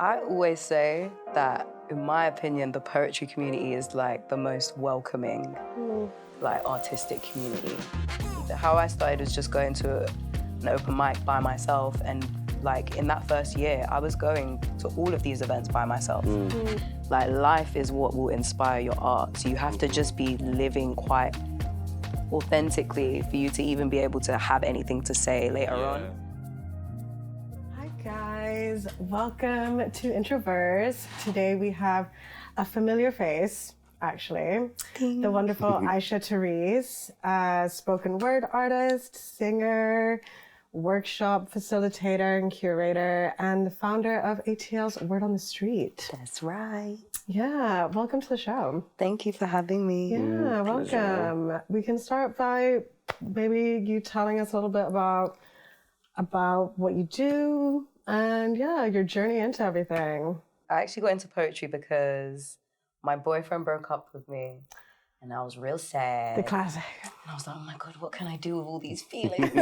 I always say that, in my opinion, the poetry community is like the most welcoming, like artistic community. How I started was just going to an open mic by myself, and like in that first year, I was going to all of these events by myself. Like life is what will inspire your art. So you have to just be living quite authentically for you to even be able to have anything to say later on. Hi guys, welcome to Introverse. Today we have a familiar face, actually. The wonderful Aicha Therese, spoken word artist, singer, workshop facilitator and curator, and the founder of ATL's Word on the Street. That's right. Yeah, welcome to the show. Thank you for having me. Yeah, welcome. We can start by maybe you telling us a little bit about what you do and your journey into everything. I actually got into poetry because my boyfriend broke up with me and I was real sad. The classic. And I was like, oh my God, what can I do with all these feelings?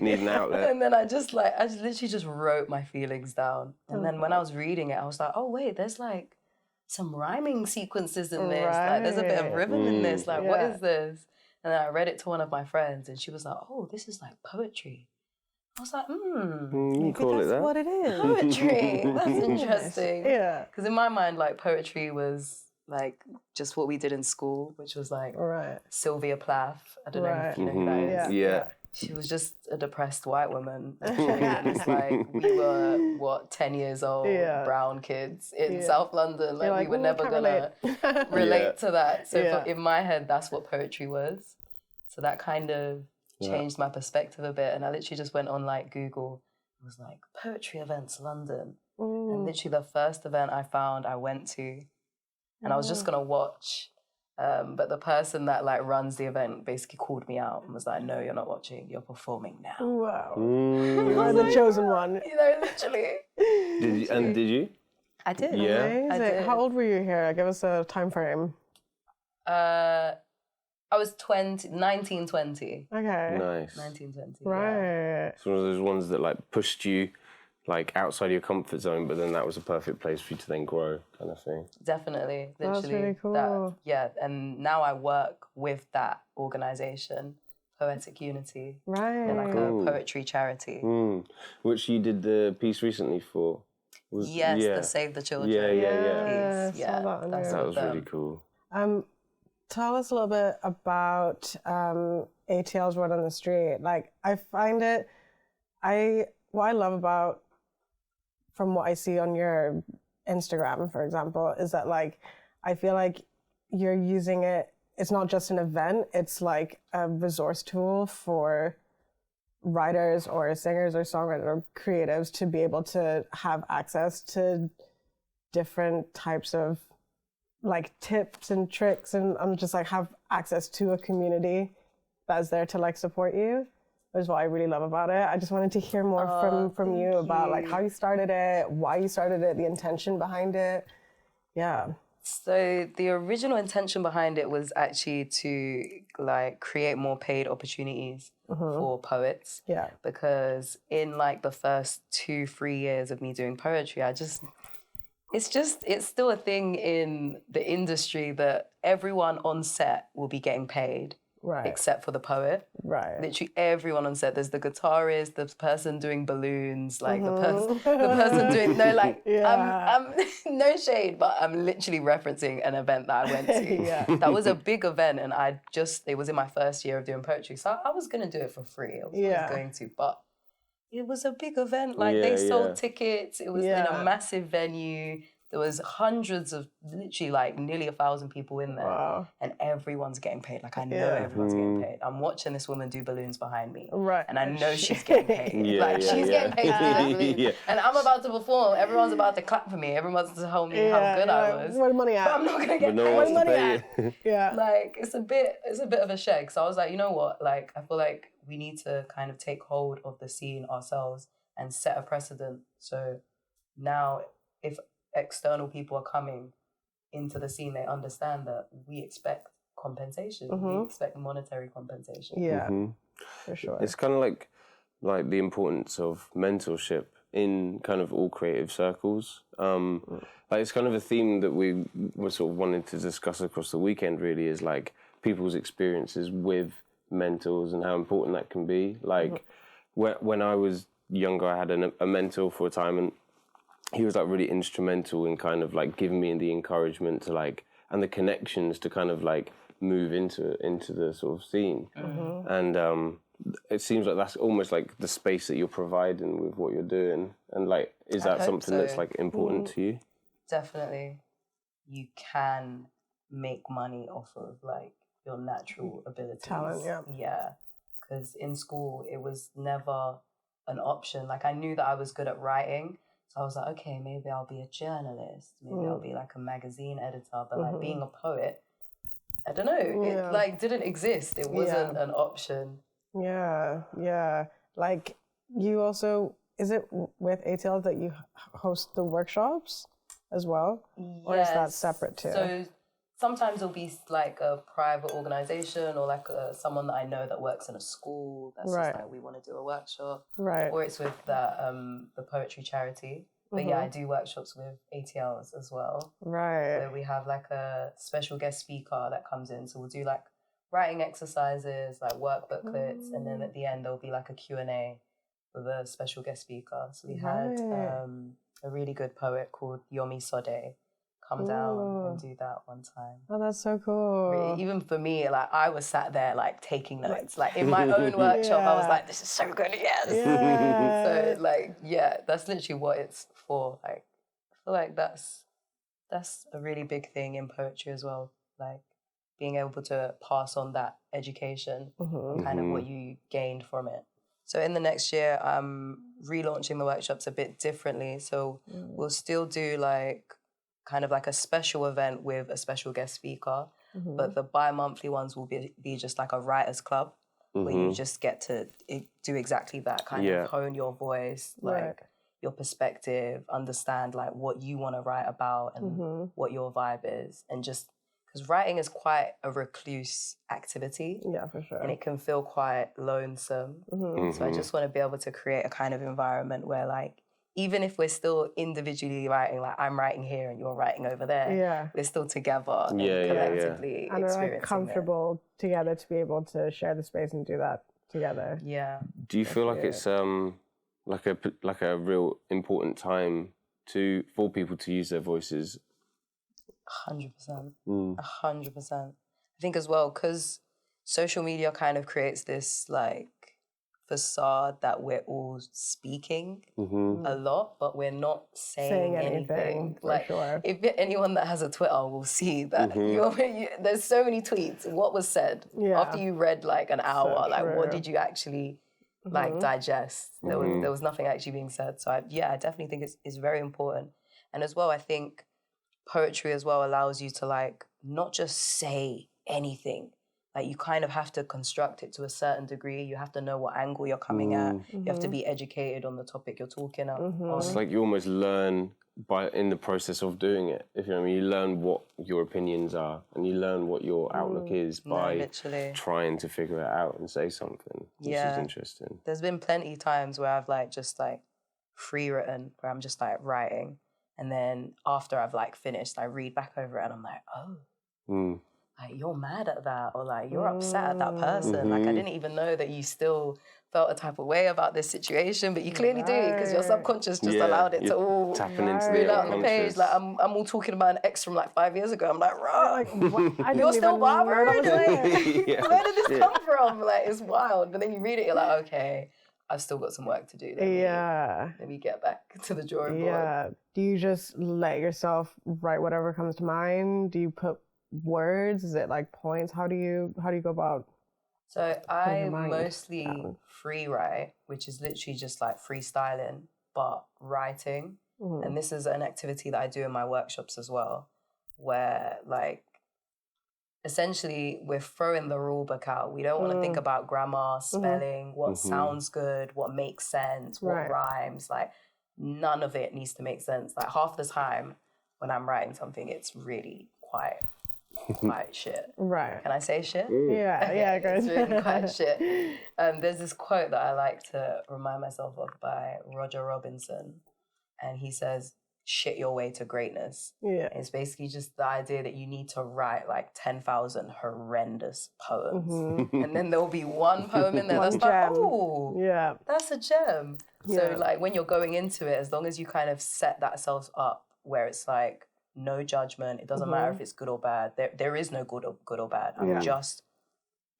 Need an outlet. And then I literally just wrote my feelings down. And then when I was reading it, I was like, oh wait, there's like some rhyming sequences in this. Right. Like there's a bit of rhythm in this. Like, what Yeah. is this? And then I read it to one of my friends and she was like, oh, this is like poetry. I was like, You call it That's that? what it is. poetry. That's interesting. Yeah. Because in my mind, like poetry was like just what we did in school, which was like Right. Sylvia Plath. I don't know if you know who that is. Yeah. She was just a depressed white woman. It's like we were, 10 years old, Yeah. brown kids in South London. Like, You're we like, were never can't gonna relate to that. So Yeah. in my head, that's what poetry was. So that kind of changed my perspective a bit. And I literally just went on like Google. It was like poetry events London. And literally the first event I found, I went to, and I was just gonna watch. But the person that like runs the event basically called me out and was like, no, you're not watching, you're performing now. Wow. You are the chosen one. You know, literally. Did you? I did. Yeah. Amazing. I did. How old were you here? Give us a time frame. I was 19, 20. Okay. Nice. 19, 20. Right. It's one of those ones that like pushed you like outside your comfort zone, but then that was a perfect place for you to then grow, kind of thing. Definitely. Literally. That's really cool. And now I work with that organisation, Poetic Unity. Right. They're like a poetry charity. Which you did the piece recently for. Yes, the Save the Children Yeah. piece. saw that on that's there. That with was really them. cool. Tell us a little bit about ATL's Word on the Street. Like, I find it, what I love about, from what I see on your Instagram, for example, is that like, I feel like you're using it, it's not just an event, it's like a resource tool for writers or singers or songwriters or creatives to be able to have access to different types of like tips and tricks, and I'm just like have access to a community that's there to like support you. Which is what I really love about it. I just wanted to hear more from you about like how you started it, why you started it, the intention behind it. Yeah. So the original intention behind it was actually to like create more paid opportunities for poets. Yeah. Because in like the first 2-3 years of me doing poetry, it's still a thing in the industry that everyone on set will be getting paid. Right. Except for the poet. Right. Literally everyone on set. There's the guitarist, the person doing balloons, like the person doing I'm no shade, but I'm literally referencing an event that I went to. That was a big event, and it was in my first year of doing poetry, so I was gonna do it for free. I was always going to, but it was a big event. Like they sold tickets. It was in a massive venue. There was hundreds of, literally like nearly 1,000 people in there. Wow. And everyone's getting paid. Like I know everyone's getting paid. I'm watching this woman do balloons behind me. Right. And I know she's getting paid. She's getting paid to do the balloons. Yeah. And I'm about to perform. Everyone's about to clap for me. Everyone's to tell me how good I was. Where the money at? But I'm not gonna get No paid. one's to money pay at? you. Yeah. Like it's a bit of a shake. So I was like, you know what? Like I feel like we need to kind of take hold of the scene ourselves and set a precedent. So now if external people are coming into the scene, they understand that we expect compensation. We expect monetary compensation. Yeah. For sure. It's kind of like the importance of mentorship in kind of all creative circles. Like it's kind of a theme that we were sort of wanting to discuss across the weekend, really, is like people's experiences with mentors and how important that can be. Like when I was younger, I had a mentor for a time, and he was like really instrumental in kind of like giving me the encouragement to like, and the connections to kind of like move into the sort of scene. And it seems like that's almost like the space that you're providing with what you're doing. And like, is that something that's like important to you? Definitely. You can make money off of like your natural abilities. Talent, yeah. Yeah. Because in school, it was never an option. Like I knew that I was good at writing. So I was like, okay, maybe I'll be a journalist. Maybe I'll be like a magazine editor. But like being a poet, I don't know. It like didn't exist. It wasn't an option. Yeah. Like you also, is it with ATL that you host the workshops as well? Or is that separate too? So sometimes it'll be like a private organization or like someone that I know that works in a school that's just like, we want to do a workshop. Right. Or it's with the poetry charity. But yeah, I do workshops with ATLs as well. Right. Where we have like a special guest speaker that comes in. So we'll do like writing exercises, like work booklets, and then at the end there'll be like a Q&A with a special guest speaker. So we had a really good poet called Yomi Sode come down and do that one time. Oh, that's so cool. Even for me, like I was sat there like taking notes. Like in my own workshop, I was like, this is so good, yes. Yeah. So like, yeah, that's literally what it's for. Like I feel like that's a really big thing in poetry as well. Like being able to pass on that education, kind of what you gained from it. So in the next year, I'm relaunching the workshops a bit differently. So we'll still do like kind of like a special event with a special guest speaker, but the bi-monthly ones will be just like a writers club where you just get to do exactly that, kind of hone your voice, like your perspective, understand like what you want to write about and what your vibe is, and just because writing is quite a recluse activity. Yeah, for sure. And it can feel quite lonesome. So I just want to be able to create a kind of environment where like, even if we're still individually writing, like I'm writing here and you're writing over there, we're still together and collectively and we're experiencing like comfortable together to be able to share the space and do that together. Yeah. Do you feel like it's like a real important time for people to use their voices? 100%. 100%. I think as well, because social media kind of creates this like facade that we're all speaking a lot, but we're not saying anything. For like, sure. if anyone that has a Twitter will see that there's so many tweets. What was said after you read like an hour? So like, true. what did you actually like digest? There was nothing actually being said. So I definitely think it's very important. And as well, I think poetry as well allows you to like not just say anything. Like you kind of have to construct it to a certain degree. You have to know what angle you're coming at. You have to be educated on the topic you're talking on. It's like you almost learn in the process of doing it. If you know what I mean, you learn what your opinions are and you learn what your outlook is by trying to figure it out and say something, which is interesting. There's been plenty of times where I've like just like free written, where I'm just like writing, and then after I've like finished, I read back over it and I'm like, oh. Like, you're mad at that, or like, you're upset at that person. Like, I didn't even know that you still felt a type of way about this situation, but you clearly do, because your subconscious just allowed it to all tapping into reel out on the page. Like, I'm all talking about an ex from like 5 years ago. I'm like, right, you're still Barbara? Where did this come from? Like, it's wild. But then you read it, you're like, okay, I've still got some work to do. Let me get back to the drawing board. Yeah. Do you just let yourself write whatever comes to mind? Do you put words? Is it like points? How do you go about? So I mostly free write, which is literally just like freestyling, but writing. And this is an activity that I do in my workshops as well, where like essentially we're throwing the rule book out. We don't want to think about grammar, spelling, what sounds good, what makes sense, what rhymes. Like none of it needs to make sense. Like half the time when I'm writing something, it's really quite quite shit. Right. Can I say shit? Yeah, good. It's really quite shit. There's this quote that I like to remind myself of by Roger Robinson, and he says, shit your way to greatness. Yeah. It's basically just the idea that you need to write like 10,000 horrendous poems. And then there'll be one poem in there that's like, oh, yeah, that's a gem. So Yeah. like when you're going into it, as long as you kind of set that self up where it's like no judgment, it doesn't matter if it's good or bad. There is no good or bad. I'm just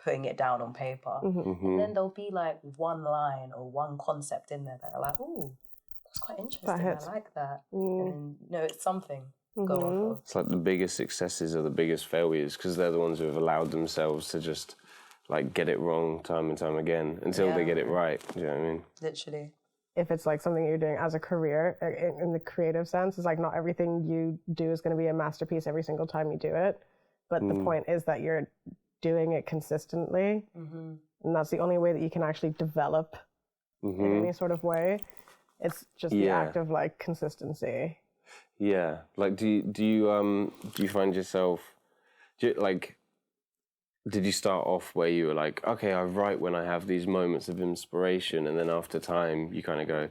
putting it down on paper. And then there'll be like one line or one concept in there that are like, oh, that's quite interesting. I like that. And you know, it's something. Go on. It's like the biggest successes are the biggest failures because they're the ones who have allowed themselves to just like get it wrong time and time again until they get it right. Do you know what I mean? Literally. If it's like something you're doing as a career in the creative sense, it's like not everything you do is going to be a masterpiece every single time you do it. But the point is that you're doing it consistently. And that's the only way that you can actually develop in any sort of way. It's just the act of like consistency. Yeah. Like, do you find yourself, did you start off where you were like, okay, I write when I have these moments of inspiration, and then after time you kind of go,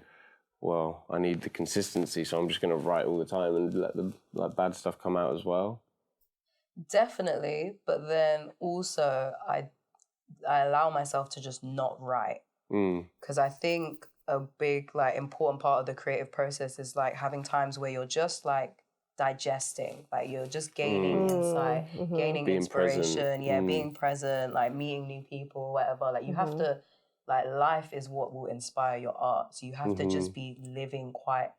well, I need the consistency, so I'm just going to write all the time and let the bad stuff come out as well? Definitely, but then also I allow myself to just not write because I think a big like important part of the creative process is like having times where you're just like digesting, like you're just gaining insight, gaining being inspiration, present. being present, like meeting new people, whatever. Like you have to, like life is what will inspire your art, so you have to just be living quite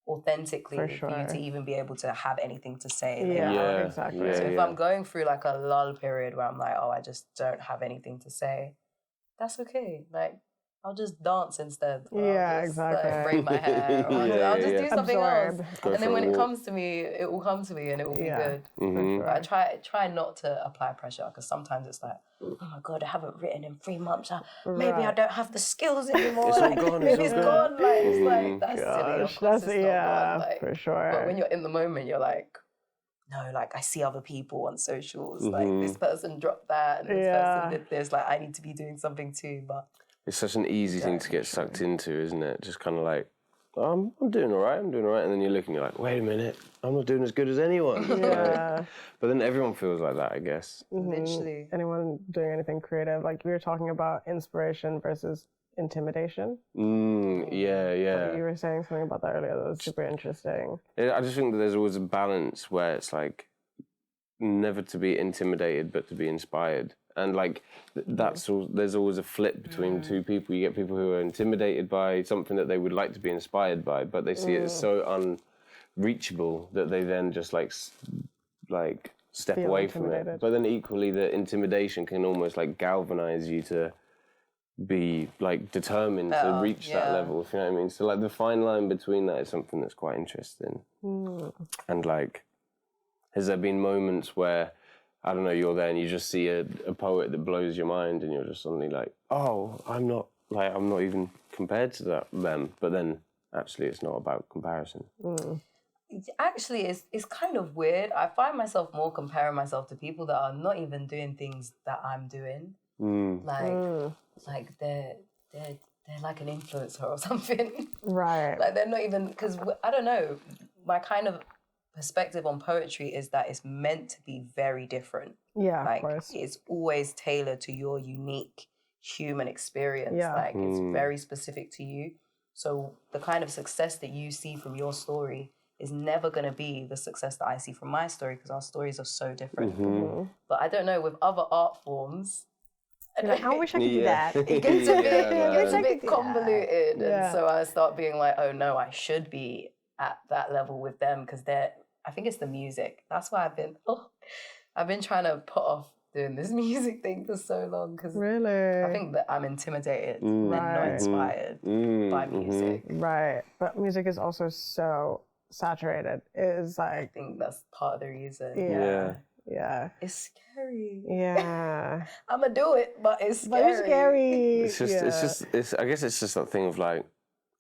authentically for you to even be able to have anything to say. Exactly. So if I'm going through like a lull period where I'm like, oh, I just don't have anything to say, that's okay. Like I'll just dance instead. Exactly. Like, braid my hair. Or I'll just do something else. And then when it comes to me, it will come to me and it will be good. But I try not to apply pressure because sometimes it's like, oh my God, I haven't written in 3 months. Maybe I don't have the skills anymore. It's all gone. It's gone. Like, it's like, that's silly. Of course it's not gone. Like, for sure. But when you're in the moment, you're like, no, like I see other people on socials. Like this person dropped that and this person did this. Like I need to be doing something too. But it's such an easy thing to get sucked into, isn't it? Just kind of like, I'm doing all right, and then you look and you're like, wait a minute, I'm not doing as good as anyone. But then everyone feels like that, I guess. Literally. Anyone doing anything creative, like we were talking about inspiration versus intimidation. Yeah. You were saying something about that earlier that was super interesting. I just think that there's always a balance where it's like never to be intimidated, but to be inspired. And like that's all, there's always a flip between two people. You get people who are intimidated by something that they would like to be inspired by, but they see it as so unreachable that they then just like step Feel away from it. intimidated. But then equally, the intimidation can almost like galvanize you to be like determined to reach that level. If you know what I mean. So like the fine line between that is something that's quite interesting. And like, has there been moments where, I don't know, you're there and you just see a poet that blows your mind and you're just suddenly like, oh, I'm not even compared to them. But then actually it's not about comparison. Actually, it's kind of weird. I find myself more comparing myself to people that are not even doing things that I'm doing. Like they're like an influencer or something. Right. Like they're not even, because I don't know, my kind of perspective on poetry is that it's meant to be very different. Yeah, like, of course. It's always tailored to your unique human experience. Yeah. Like it's very specific to you. So the kind of success that you see from your story is never going to be the success that I see from my story because our stories are so different. But I don't know, with other art forms, Like, I wish I could do that. it gets a bit convoluted. Yeah. And so I start being like, oh no, I should be at that level with them because I think it's the music. That's why I've been trying to put off doing this music thing for so long because Really? I think that I'm intimidated and not inspired by music. Right. But music is also so saturated. It is like, I think that's part of the reason. Yeah. It's scary. Yeah. I'm gonna do it, but it's scary. It's just, I guess it's just that thing of like,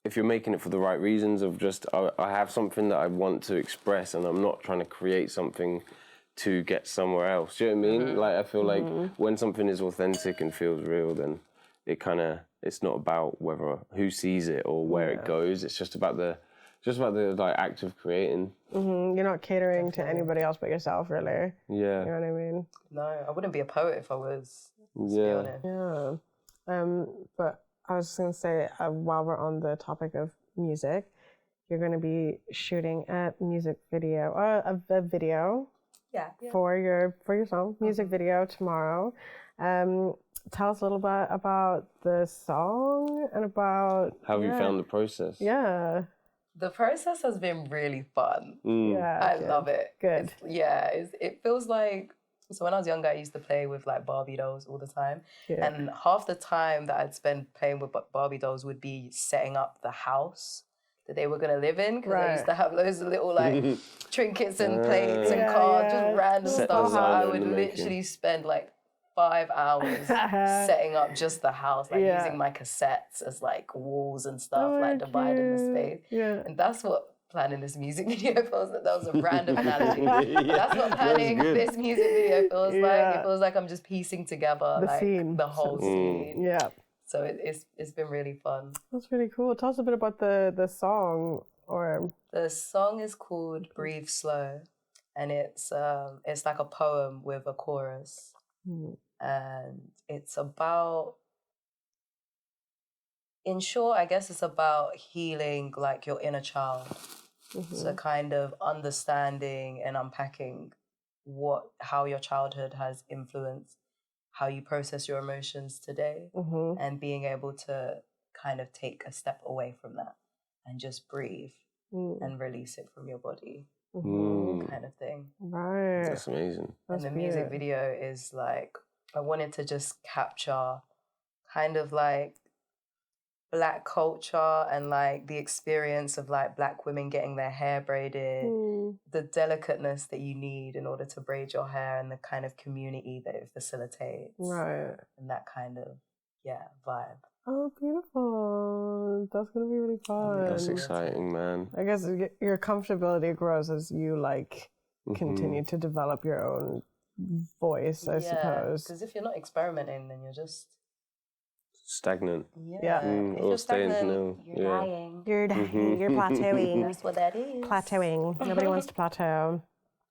if you're making it for the right reasons of just, I have something that I want to express and I'm not trying to create something to get somewhere else. Do you know what I mean? Like, I feel like when something is authentic and feels real, then it's not about who sees it or where it goes. It's just about the like act of creating. You're not catering to anybody else but yourself, really. Yeah. You know what I mean? No, I wouldn't be a poet if I was, to be honest. Yeah. But I was just going to say, while we're on the topic of music, you're going to be shooting a music video, a video for your song, music video tomorrow. Tell us a little bit about the song and about... How have you found the process? Yeah. The process has been really fun. Yeah. I love it. Good. It feels like... So when I was younger, I used to play with like Barbie dolls all the time. Yeah. And half the time that I'd spend playing with Barbie dolls would be setting up the house that they were going to live in. Because I used to have loads of little like trinkets and plates and cards, just random stuff. So I would literally spend like 5 hours setting up just the house, like using my cassettes as like walls and stuff, like dividing the space. Yeah. And that's what planning this music video feels like. That was a random analogy. That's what planning this music video feels like. It feels like I'm just piecing together the whole scene. Yeah. So it's been really fun. That's really cool. Tell us a bit about the song. The song is called Breathe Slow, and it's like a poem with a chorus. And it's about, in short, I guess it's about healing like your inner child. So kind of understanding and unpacking how your childhood has influenced how you process your emotions today, and being able to kind of take a step away from that and just breathe and release it from your body, kind of thing. Right. That's amazing. And the music video is like, I wanted to just capture kind of like Black culture and like the experience of like Black women getting their hair braided, the delicateness that you need in order to braid your hair, and the kind of community that it facilitates. Right. And that kind of, vibe. Oh, beautiful. That's going to be really fun. That's exciting, man. I guess your comfortability grows as you like continue to develop your own voice, I suppose. Because if you're not experimenting, then you're just... stagnant. Yeah. If you're stagnant, you're dying. You're dying. You're plateauing. That's what that is. Plateauing. Nobody wants to plateau.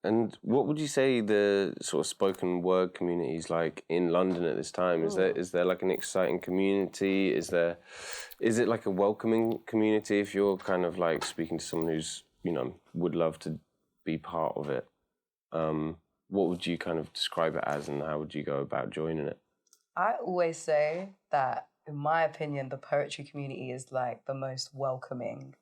And what would you say the sort of spoken word community is like in London at this time? Is there like an exciting community? Is it like a welcoming community if you're kind of like speaking to someone who's, would love to be part of it? What would you kind of describe it as, and how would you go about joining it? I always say that, in my opinion, the poetry community is like the most welcoming,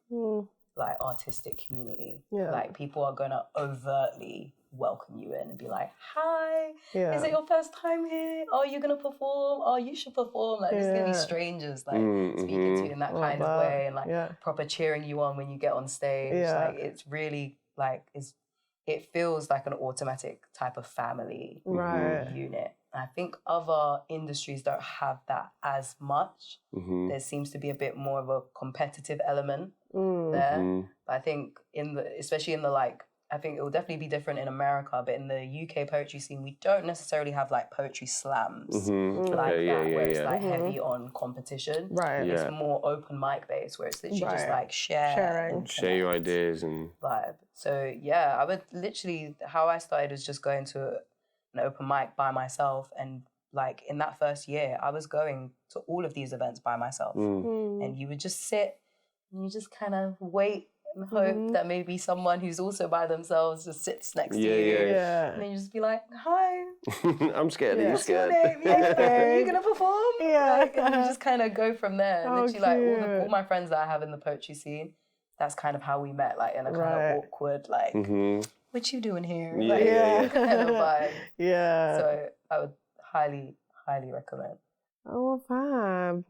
like artistic community. Yeah. Like people are gonna overtly welcome you in and be like, "Hi, is it your first time here? Oh, you're gonna perform? Oh, you should perform." Like there's gonna be strangers like speaking to you in that kind of way, and like proper cheering you on when you get on stage. Yeah. Like it's really like it feels like an automatic type of family unit. I think other industries don't have that as much. There seems to be a bit more of a competitive element there. But I think especially in the like, I think it will definitely be different in America, but in the UK poetry scene, we don't necessarily have like poetry slams where it's like heavy on competition. Right. It's more open mic based, where it's literally just like share your ideas and vibe. So yeah, I would literally, how I started was just going to an open mic by myself, and like in that first year I was going to all of these events by myself, and you would just sit and you just kind of wait and hope that maybe someone who's also by themselves just sits next to you, and then you just be like, "Hi, I'm scared. Are you scared? Are you gonna perform?" Like, and you just kind of go from there. Literally, like all my friends that I have in the poetry scene, that's kind of how we met, like in a kind of awkward like. What you doing here? Kind of vibe. Yeah. So I would highly, highly recommend. Oh, fab.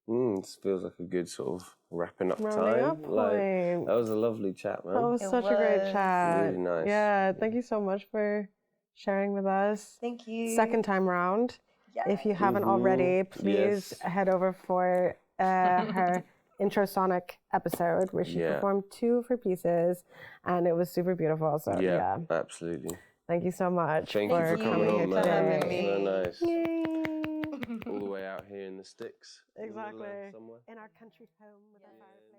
This feels like a good sort of wrapping up time. That was a lovely chat, man. That was such a great chat. Really nice. Yeah, thank you so much for sharing with us. Thank you. Second time round. Yes. If you haven't already, please head over for her Introe Sonic episode where she performed 2 of her pieces, and it was super beautiful. So yeah, absolutely. Thank you so much. Thank you for coming on, man. having me. So nice. Yay. All the way out here in the sticks. Exactly. Somewhere. In our country home with our fireplace.